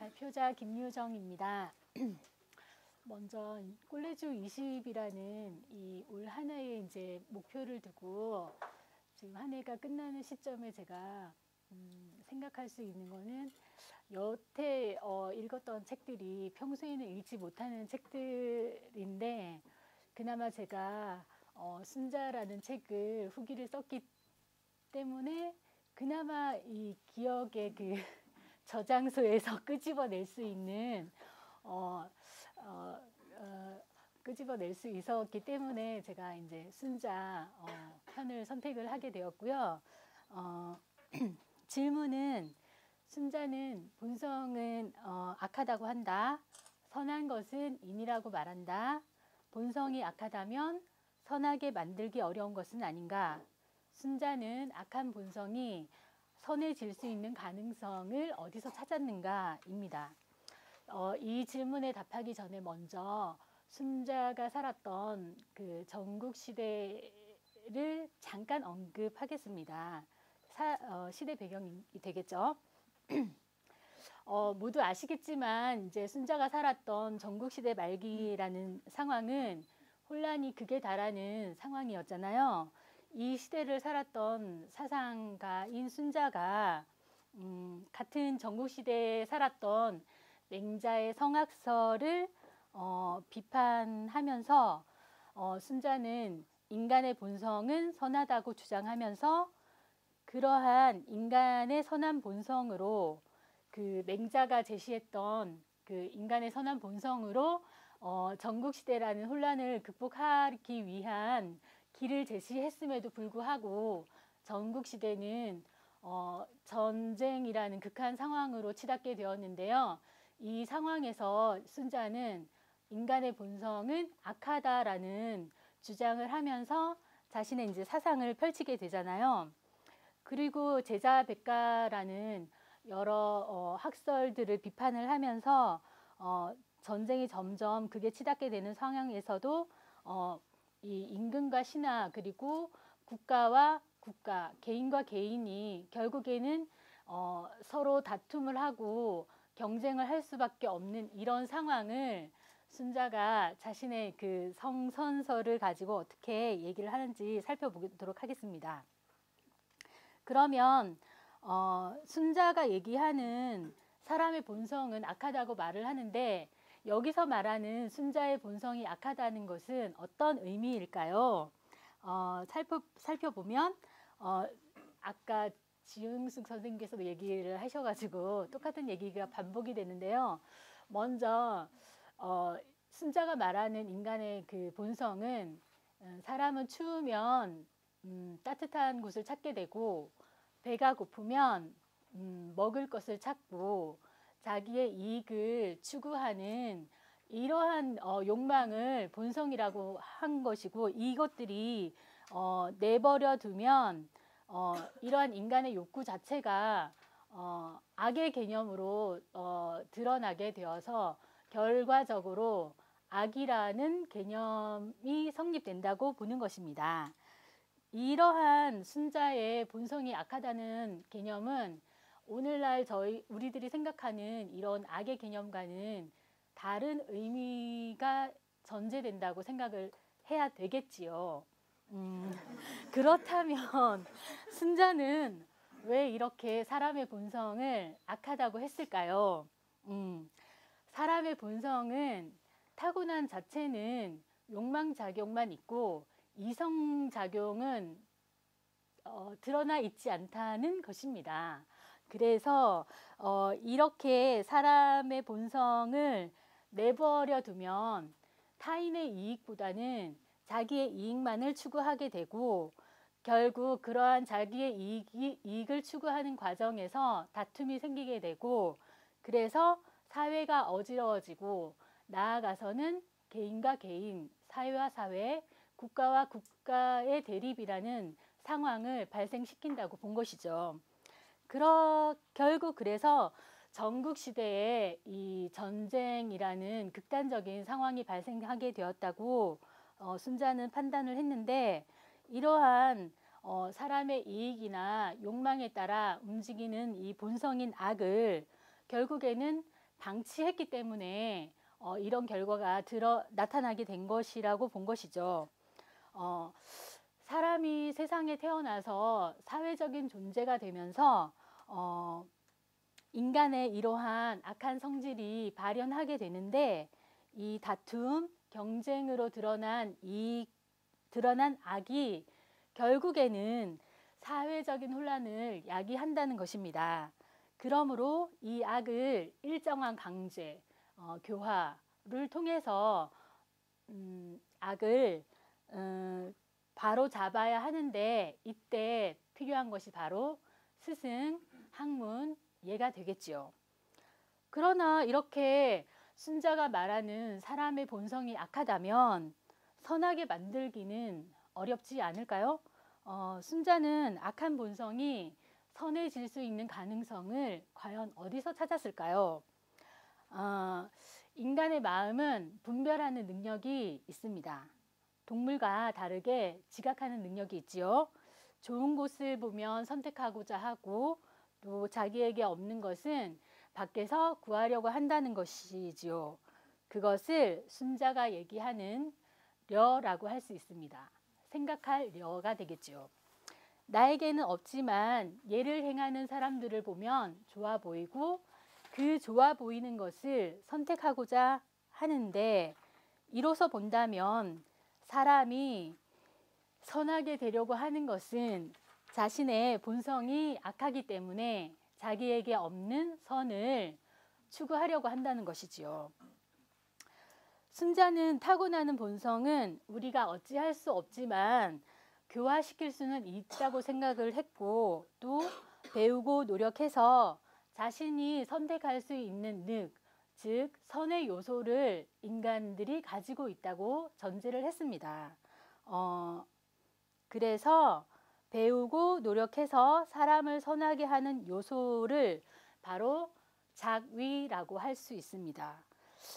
발표자 김유정입니다. 먼저 꼴레주 20이라는 이 올 한 해의 이제 목표를 두고 지금 한 해가 끝나는 시점에 제가 생각할 수 있는 거는 여태 읽었던 책들이 평소에는 읽지 못하는 책들인데 그나마 제가 순자라는 책을 후기를 썼기 때문에 그나마 이 기억의 그 저장소에서 끄집어낼 수 있는 끄집어낼 수 있었기 때문에 제가 이제 순자 편을 선택을 하게 되었고요. 질문은 순자는 본성은 악하다고 한다. 선한 것은 인이라고 말한다. 본성이 악하다면 선하게 만들기 어려운 것은 아닌가. 순자는 악한 본성이 선해질 수 있는 가능성을 어디서 찾았는가입니다. 이 질문에 답하기 전에 먼저 순자가 살았던 그 전국 시대를 잠깐 언급하겠습니다. 시대 배경이 되겠죠. 모두 아시겠지만 이제 순자가 살았던 전국 시대 말기라는 상황은 혼란이 극에 달하는 상황이었잖아요. 이 시대를 살았던 사상가인 순자가 같은 전국시대에 살았던 맹자의 성악설을 비판하면서 순자는 인간의 본성은 선하다고 주장하면서 그러한 인간의 선한 본성으로 그 맹자가 제시했던 그 인간의 선한 본성으로 전국시대라는 혼란을 극복하기 위한 길을 제시했음에도 불구하고 전국시대는 전쟁이라는 극한 상황으로 치닫게 되었는데요. 이 상황에서 순자는 인간의 본성은 악하다라는 주장을 하면서 자신의 이제 사상을 펼치게 되잖아요. 그리고 제자백가라는 여러 학설들을 비판을 하면서 전쟁이 점점 극에 치닫게 되는 상황에서도 이 임금과 신하 그리고 국가와 국가, 개인과 개인이 결국에는 서로 다툼을 하고 경쟁을 할 수밖에 없는 이런 상황을 순자가 자신의 그 성선설을 가지고 어떻게 얘기를 하는지 살펴보도록 하겠습니다. 그러면 순자가 얘기하는 사람의 본성은 악하다고 말을 하는데 여기서 말하는 순자의 본성이 악하다는 것은 어떤 의미일까요? 살펴보면 아까 지흥숙 선생님께서도 얘기를 하셔가지고 똑같은 얘기가 반복이 되는데요. 먼저 순자가 말하는 인간의 그 본성은 사람은 추우면 따뜻한 곳을 찾게 되고 배가 고프면 먹을 것을 찾고 자기의 이익을 추구하는 이러한 욕망을 본성이라고 한 것이고 이것들이 내버려 두면 이러한 인간의 욕구 자체가 악의 개념으로 드러나게 되어서 결과적으로 악이라는 개념이 성립된다고 보는 것입니다. 이러한 순자의 본성이 악하다는 개념은 오늘날 우리들이 생각하는 이런 악의 개념과는 다른 의미가 전제된다고 생각을 해야 되겠지요. 그렇다면 순자는 왜 이렇게 사람의 본성을 악하다고 했을까요? 사람의 본성은 타고난 자체는 욕망작용만 있고 이성작용은 드러나 있지 않다는 것입니다. 그래서 이렇게 사람의 본성을 내버려 두면 타인의 이익보다는 자기의 이익만을 추구하게 되고 결국 그러한 자기의 이익을 추구하는 과정에서 다툼이 생기게 되고 그래서 사회가 어지러워지고 나아가서는 개인과 개인, 사회와 사회, 국가와 국가의 대립이라는 상황을 발생시킨다고 본 것이죠. 결국 그래서 전국시대에 이 전쟁이라는 극단적인 상황이 발생하게 되었다고 순자는 판단을 했는데 이러한 사람의 이익이나 욕망에 따라 움직이는 이 본성인 악을 결국에는 방치했기 때문에 이런 결과가 나타나게 된 것이라고 본 것이죠. 사람이 세상에 태어나서 사회적인 존재가 되면서 인간의 이러한 악한 성질이 발현하게 되는데, 이 다툼, 경쟁으로 드러난 악이 결국에는 사회적인 혼란을 야기한다는 것입니다. 그러므로 이 악을 일정한 강제, 교화를 통해서 악을 바로 잡아야 하는데, 이때 필요한 것이 바로 스승, 학문, 예가 되겠지요. 그러나 이렇게 순자가 말하는 사람의 본성이 악하다면 선하게 만들기는 어렵지 않을까요? 순자는 악한 본성이 선해질 수 있는 가능성을 과연 어디서 찾았을까요? 인간의 마음은 분별하는 능력이 있습니다. 동물과 다르게 지각하는 능력이 있지요. 좋은 곳을 보면 선택하고자 하고, 또 자기에게 없는 것은 밖에서 구하려고 한다는 것이지요. 그것을 순자가 얘기하는 려라고 할 수 있습니다. 생각할 려가 되겠죠. 나에게는 없지만 예를 행하는 사람들을 보면 좋아 보이고, 그 좋아 보이는 것을 선택하고자 하는데, 이로서 본다면 사람이 선하게 되려고 하는 것은 자신의 본성이 악하기 때문에 자기에게 없는 선을 추구하려고 한다는 것이지요. 순자는 타고나는 본성은 우리가 어찌할 수 없지만 교화시킬 수는 있다고 생각을 했고, 또 배우고 노력해서 자신이 선택할 수 있는 즉 선의 요소를 인간들이 가지고 있다고 전제를 했습니다. 그래서 배우고 노력해서 사람을 선하게 하는 요소를 바로 작위라고 할 수 있습니다.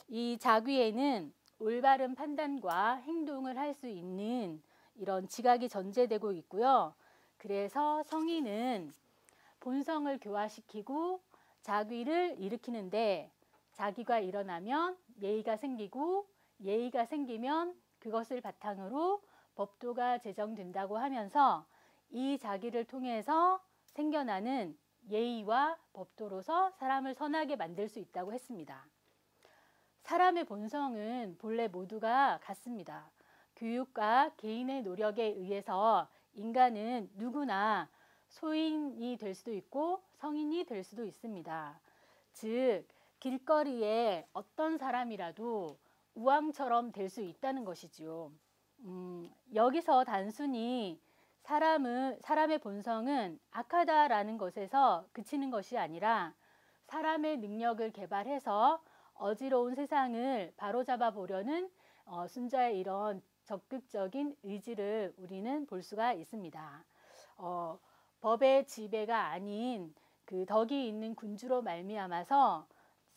이 작위에는 올바른 판단과 행동을 할 수 있는 이런 지각이 전제되고 있고요. 그래서 성인은 본성을 교화시키고 작위를 일으키는데, 작위가 일어나면 예의가 생기고, 예의가 생기면 그것을 바탕으로 법도가 제정된다고 하면서, 이 자기를 통해서 생겨나는 예의와 법도로서 사람을 선하게 만들 수 있다고 했습니다. 사람의 본성은 본래 모두가 같습니다. 교육과 개인의 노력에 의해서 인간은 누구나 소인이 될 수도 있고 성인이 될 수도 있습니다. 즉, 길거리에 어떤 사람이라도 우왕처럼 될 수 있다는 것이지요. 여기서 단순히 사람의 본성은 악하다라는 것에서 그치는 것이 아니라, 사람의 능력을 개발해서 어지러운 세상을 바로잡아 보려는 순자의 이런 적극적인 의지를 우리는 볼 수가 있습니다. 법의 지배가 아닌 그 덕이 있는 군주로 말미암아서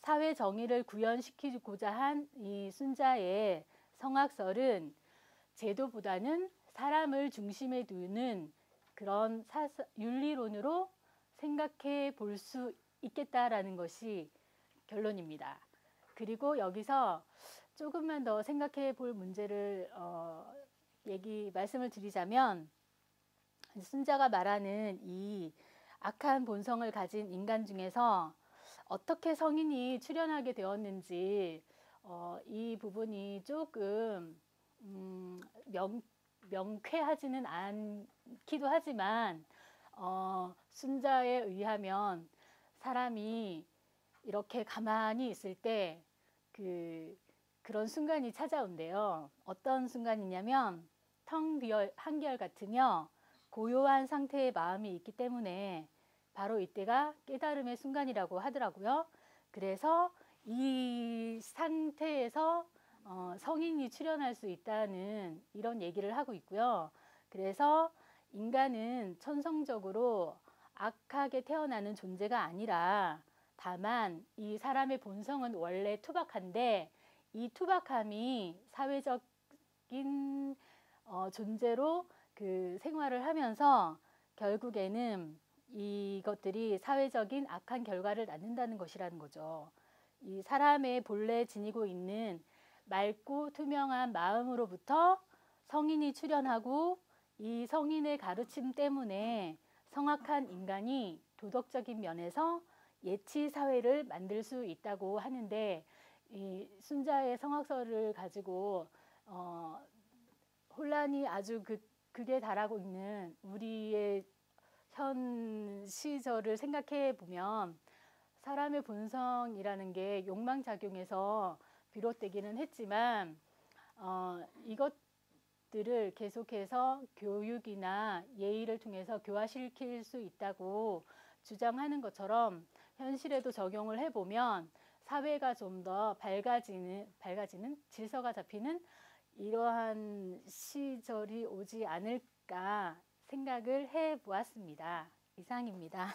사회 정의를 구현시키고자 한 이 순자의 성악설은 제도보다는 사람을 중심에 두는 그런 윤리론으로 생각해 볼 수 있겠다라는 것이 결론입니다. 그리고 여기서 조금만 더 생각해 볼 문제를 말씀을 드리자면, 순자가 말하는 이 악한 본성을 가진 인간 중에서 어떻게 성인이 출현하게 되었는지 이 부분이 조금 명쾌하지는 않기도 하지만, 순자에 의하면 사람이 이렇게 가만히 있을 때 그런 순간이 찾아온대요. 어떤 순간이냐면, 텅 비어 한결 같으며 고요한 상태의 마음이 있기 때문에 바로 이때가 깨달음의 순간이라고 하더라고요. 그래서 이 상태에서 성인이 출현할 수 있다는 이런 얘기를 하고 있고요. 그래서 인간은 천성적으로 악하게 태어나는 존재가 아니라, 다만 이 사람의 본성은 원래 투박한데, 이 투박함이 사회적인 존재로 그 생활을 하면서 결국에는 이것들이 사회적인 악한 결과를 낳는다는 것이라는 거죠. 이 사람의 본래 지니고 있는 맑고 투명한 마음으로부터 성인이 출현하고 이 성인의 가르침 때문에 성악한 인간이 도덕적인 면에서 예치 사회를 만들 수 있다고 하는데 이 순자의 성악설을 가지고 혼란이 아주 극에 달하고 있는 우리의 현 시절을 생각해 보면 사람의 본성이라는 게 욕망작용에서 비롯되기는 했지만 이것들을 계속해서 교육이나 예의를 통해서 교화시킬 수 있다고 주장하는 것처럼 현실에도 적용을 해보면 사회가 좀 더 밝아지는 질서가 잡히는 이러한 시절이 오지 않을까 생각을 해보았습니다. 이상입니다.